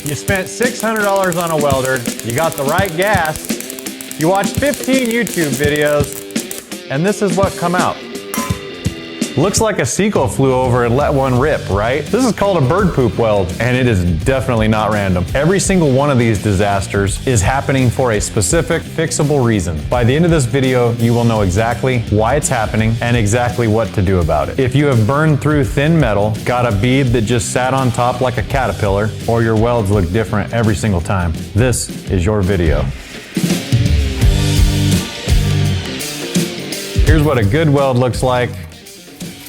You spent $600 on a welder, you got the right gas, you watched 15 YouTube videos, and this is what come out. Looks like a seagull flew over and let one rip, right? This is called a bird poop weld, and it is definitely not random. Every single one of these disasters is happening for a specific, fixable reason. By the end of this video, you will know exactly why it's happening and exactly what to do about it. If you have burned through thin metal, got a bead that just sat on top like a caterpillar, or your welds look different every single time, this is your video. Here's what a good weld looks like.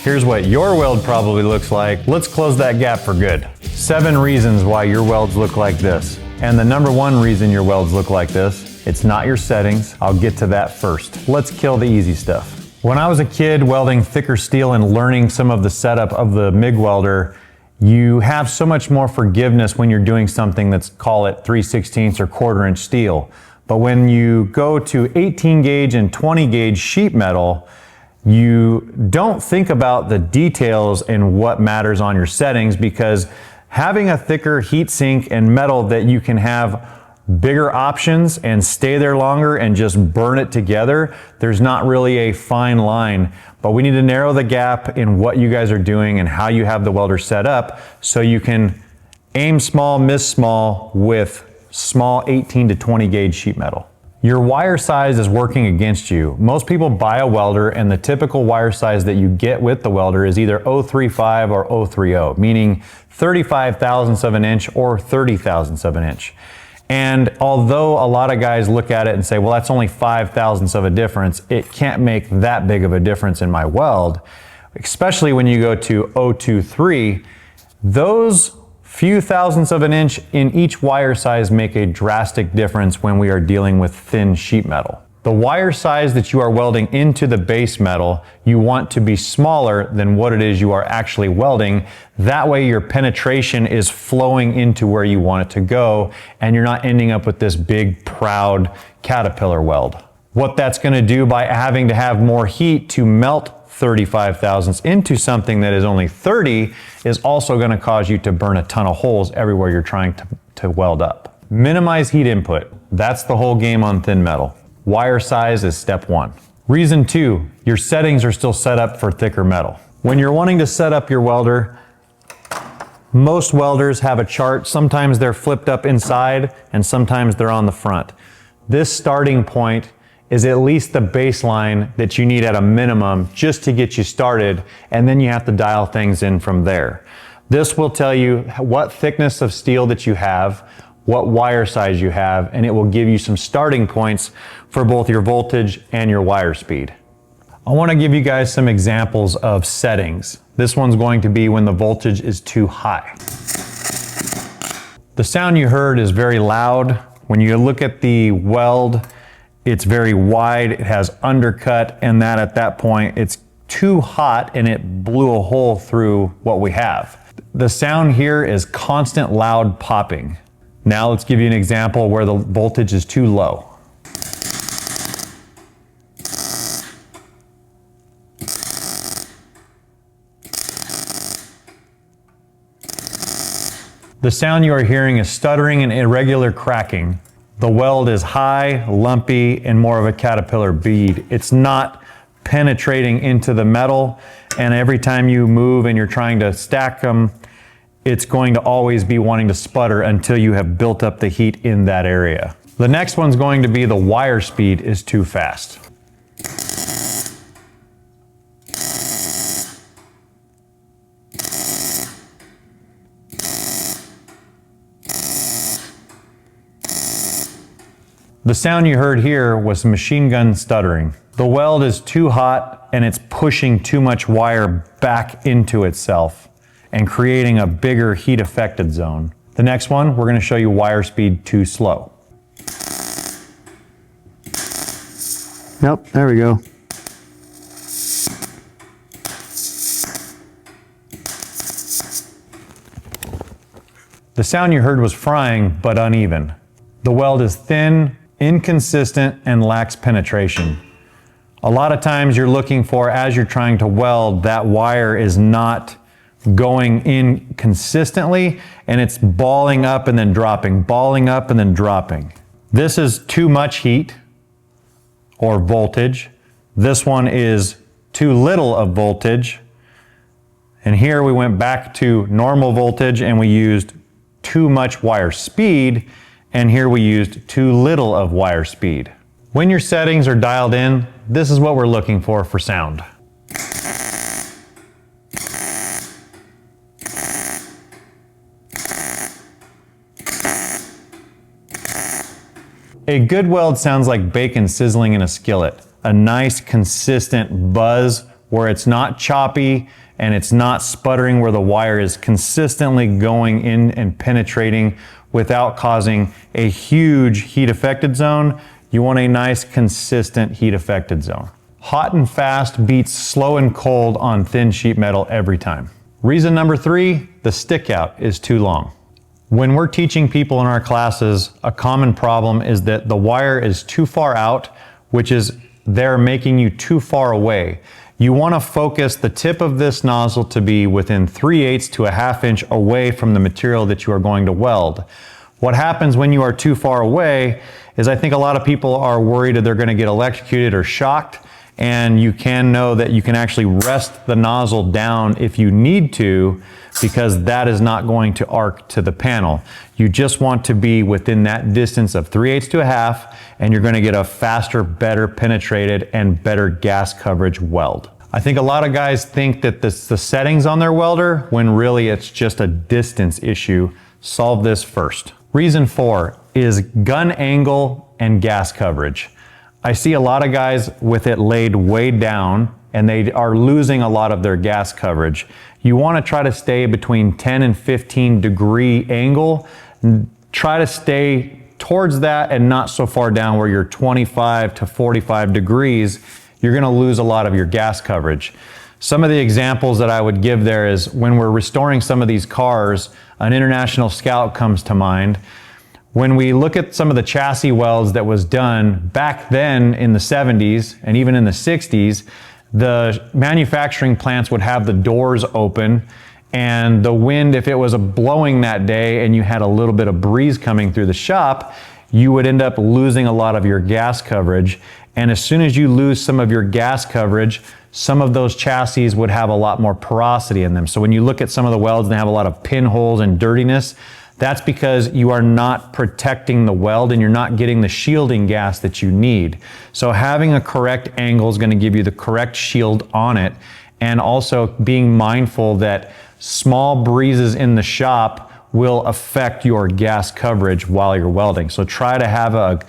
Here's what your weld probably looks like. Let's close that gap for good. 7 reasons why your welds look like this. And the number 1 reason your welds look like this, it's not your settings. I'll get to that first. Let's kill the easy stuff. When I was a kid welding thicker steel and learning some of the setup of the MIG welder, you have so much more forgiveness when you're doing something that's, call it 3/16 or 1/4 inch steel. But when you go to 18 gauge and 20 gauge sheet metal, you don't think about the details and what matters on your settings, because having a thicker heat sink and metal that you can have bigger options and stay there longer and just burn it together, there's not really a fine line. But we need to narrow the gap in what you guys are doing and how you have the welder set up so you can aim small, miss small with small 18 to 20 gauge sheet metal. Your wire size is working against you. Most people buy a welder and the typical wire size that you get with the welder is either 0.35 or 0.30, meaning 35 thousandths of an inch or 30 thousandths of an inch. And although a lot of guys look at it and say, well, that's only 5 thousandths of a difference, it can't make that big of a difference in my weld, especially when you go to 0.23, those few thousandths of an inch in each wire size make a drastic difference when we are dealing with thin sheet metal. The wire size that you are welding into the base metal, you want to be smaller than what it is you are actually welding. That way your penetration is flowing into where you want it to go, and you're not ending up with this big, proud caterpillar weld. What that's going to do by having to have more heat to melt 35 thousandths into something that is only 30 is also going to cause you to burn a ton of holes everywhere you're trying to weld up. Minimize heat input. That's the whole game on thin metal. Wire size is step 1. Reason 2, your settings are still set up for thicker metal. When you're wanting to set up your welder, most welders have a chart. Sometimes they're flipped up inside and sometimes they're on the front. This starting point is at least the baseline that you need at a minimum just to get you started, and then you have to dial things in from there. This will tell you what thickness of steel that you have, what wire size you have, and it will give you some starting points for both your voltage and your wire speed. I want to give you guys some examples of settings. This one's going to be when the voltage is too high. The sound you heard is very loud. When you look at the weld, it's very wide, it has undercut, and that at that point it's too hot and it blew a hole through what we have. The sound here is constant loud popping. Now let's give you an example where the voltage is too low. The sound you are hearing is stuttering and irregular cracking. The weld is high, lumpy, and more of a caterpillar bead. It's not penetrating into the metal, and every time you move and you're trying to stack them, it's going to always be wanting to sputter until you have built up the heat in that area. The next one's going to be the wire speed is too fast. The sound you heard here was machine gun stuttering. The weld is too hot and it's pushing too much wire back into itself and creating a bigger heat affected zone. The next one, we're going to show you wire speed too slow. Yep, there we go. The sound you heard was frying but uneven. The weld is thin, inconsistent, and lacks penetration. A lot of times you're looking for, as you're trying to weld, that wire is not going in consistently, and it's balling up and then dropping, balling up and then dropping. This is too much heat or voltage. This one is too little of voltage. And here we went back to normal voltage and we used too much wire speed, and here we used too little of wire speed. When your settings are dialed in, this is what we're looking for sound. A good weld sounds like bacon sizzling in a skillet. A nice consistent buzz where it's not choppy and it's not sputtering, where the wire is consistently going in and penetrating without causing a huge heat affected zone. You want a nice consistent heat affected zone. Hot and fast beats slow and cold on thin sheet metal every time. Reason number 3, the stick out is too long. When we're teaching people in our classes, a common problem is that the wire is too far out, which is they're making you too far away. You want to focus the tip of this nozzle to be within 3/8 to a 1/2 inch away from the material that you are going to weld. What happens when you are too far away is I think a lot of people are worried that they're going to get electrocuted or shocked, and you can know that you can actually rest the nozzle down if you need to, because that is not going to arc to the panel. You just want to be within that distance of 3/8 to a 1/2, and you're going to get a faster, better penetrated and better gas coverage weld. I think a lot of guys think that this the settings on their welder, when really it's just a distance issue. Solve this first. Reason 4 is gun angle and gas coverage. I see a lot of guys with it laid way down and they are losing a lot of their gas coverage. You want to try to stay between 10 and 15 degree angle. Try to stay towards that and not so far down where you're 25 to 45 degrees. You're going to lose a lot of your gas coverage. Some of the examples that I would give there is when we're restoring some of these cars, an International Scout comes to mind. When we look at some of the chassis welds that was done back then in the 70s and even in the 60s, the manufacturing plants would have the doors open, and the wind, if it was blowing that day and you had a little bit of breeze coming through the shop, you would end up losing a lot of your gas coverage. And as soon as you lose some of your gas coverage, some of those chassis would have a lot more porosity in them. So when you look at some of the welds, they have a lot of pinholes and dirtiness. That's because you are not protecting the weld and you're not getting the shielding gas that you need. So having a correct angle is going to give you the correct shield on it, and also being mindful that small breezes in the shop will affect your gas coverage while you're welding. So try to have a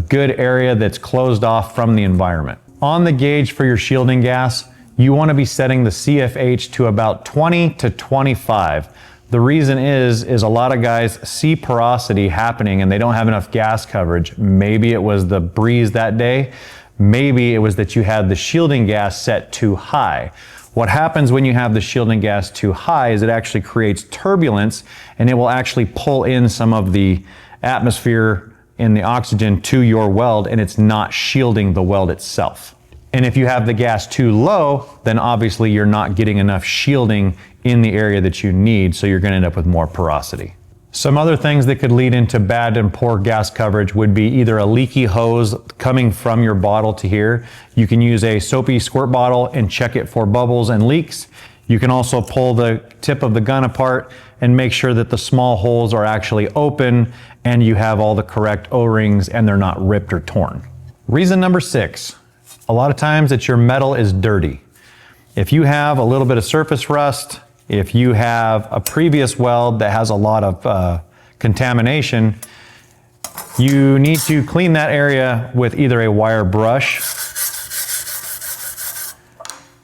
good area that's closed off from the environment. On the gauge for your shielding gas, you want to be setting the CFH to about 20 to 25. The reason is a lot of guys see porosity happening and they don't have enough gas coverage. Maybe it was the breeze that day. Maybe it was that you had the shielding gas set too high. What happens when you have the shielding gas too high is it actually creates turbulence, and it will actually pull in some of the atmosphere in the oxygen to your weld, and it's not shielding the weld itself. And if you have the gas too low, then obviously you're not getting enough shielding in the area that you need, so you're going to end up with more porosity. Some other things that could lead into bad and poor gas coverage would be either a leaky hose coming from your bottle to here. You can use a soapy squirt bottle and check it for bubbles and leaks. You can also pull the tip of the gun apart and make sure that the small holes are actually open and you have all the correct O-rings and they're not ripped or torn. Reason number 6, a lot of times that your metal is dirty. If you have a little bit of surface rust, if you have a previous weld that has a lot of contamination, you need to clean that area with either a wire brush.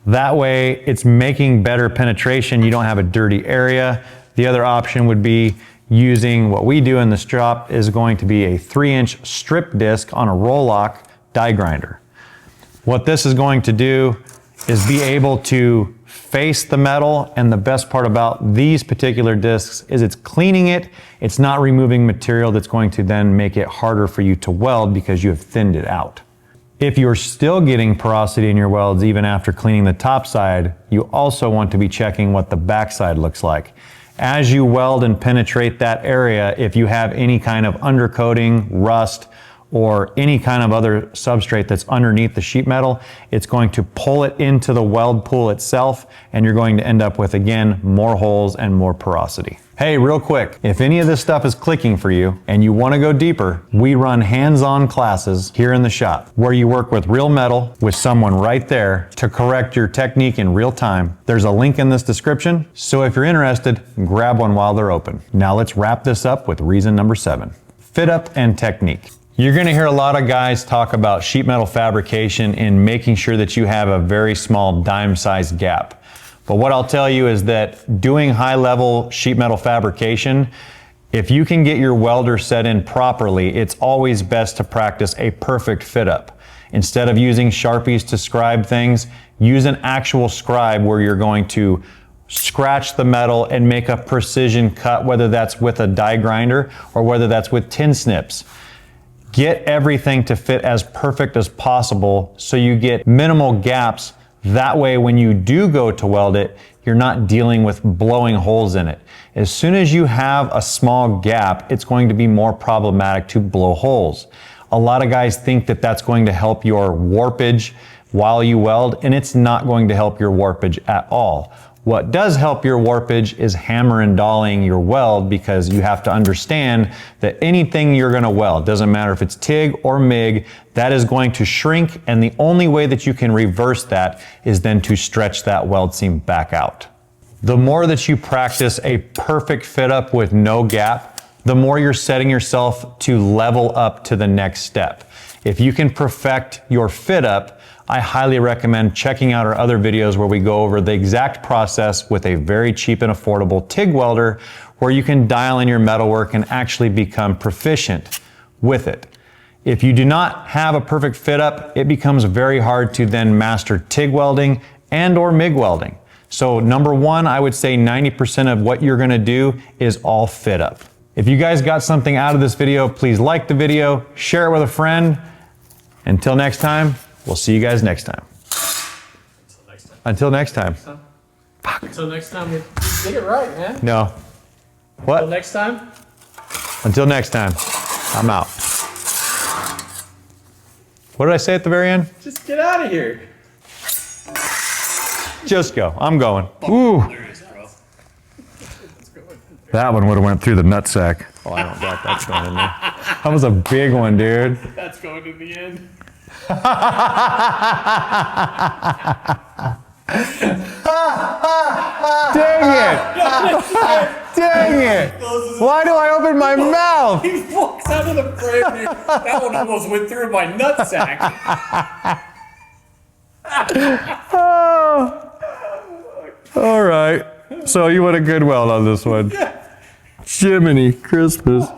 That way it's making better penetration. You don't have a dirty area. The other option would be using what we do in this shop is going to be a 3-inch strip disc on a roll lock die grinder. What this is going to do is be able to face the metal, and the best part about these particular discs is it's cleaning it. It's not removing material that's going to then make it harder for you to weld because you have thinned it out. If you're still getting porosity in your welds even after cleaning the top side, you also want to be checking what the backside looks like. As you weld and penetrate that area, if you have any kind of undercoating, rust, or any kind of other substrate that's underneath the sheet metal, it's going to pull it into the weld pool itself, and you're going to end up with, again, more holes and more porosity. Hey, real quick, if any of this stuff is clicking for you and you want to go deeper, we run hands-on classes here in the shop where you work with real metal with someone right there to correct your technique in real time. There's a link in this description, so if you're interested, grab one while they're open. Now let's wrap this up with reason number 7, fit up and technique. You're going to hear a lot of guys talk about sheet metal fabrication and making sure that you have a very small dime-sized gap. But what I'll tell you is that doing high-level sheet metal fabrication, if you can get your welder set in properly, it's always best to practice a perfect fit-up. Instead of using Sharpies to scribe things, use an actual scribe where you're going to scratch the metal and make a precision cut, whether that's with a die grinder or whether that's with tin snips. Get everything to fit as perfect as possible so you get minimal gaps. That way, when you do go to weld it, you're not dealing with blowing holes in it. As soon as you have a small gap, it's going to be more problematic to blow holes. A lot of guys think that that's going to help your warpage while you weld, and it's not going to help your warpage at all. What does help your warpage is hammer and dollying your weld, because you have to understand that anything you're gonna weld, doesn't matter if it's TIG or MIG, that is going to shrink, and the only way that you can reverse that is then to stretch that weld seam back out. The more that you practice a perfect fit up with no gap, the more you're setting yourself to level up to the next step. If you can perfect your fit up, I highly recommend checking out our other videos where we go over the exact process with a very cheap and affordable TIG welder, where you can dial in your metalwork and actually become proficient with it. If you do not have a perfect fit up, it becomes very hard to then master TIG welding and or MIG welding. So number 1, I would say 90% of what you're gonna do is all fit up. If you guys got something out of this video, please like the video, share it with a friend. Until next time, we'll see you guys next time. Until next time. Until next time, we did it right, man. No. What? Until next time? Until next time. I'm out. What did I say at the very end? Just get out of here. Just go. I'm going. Ooh. That one would have went through the nutsack. Oh, I don't doubt that's going in there. That was a big one, dude. That's going to the end. Dang it! Dang it! Why do I open my mouth? He walks out of the frame here. That one almost went through my nutsack. Oh. All right. So you want a good weld on this one. Jiminy Christmas.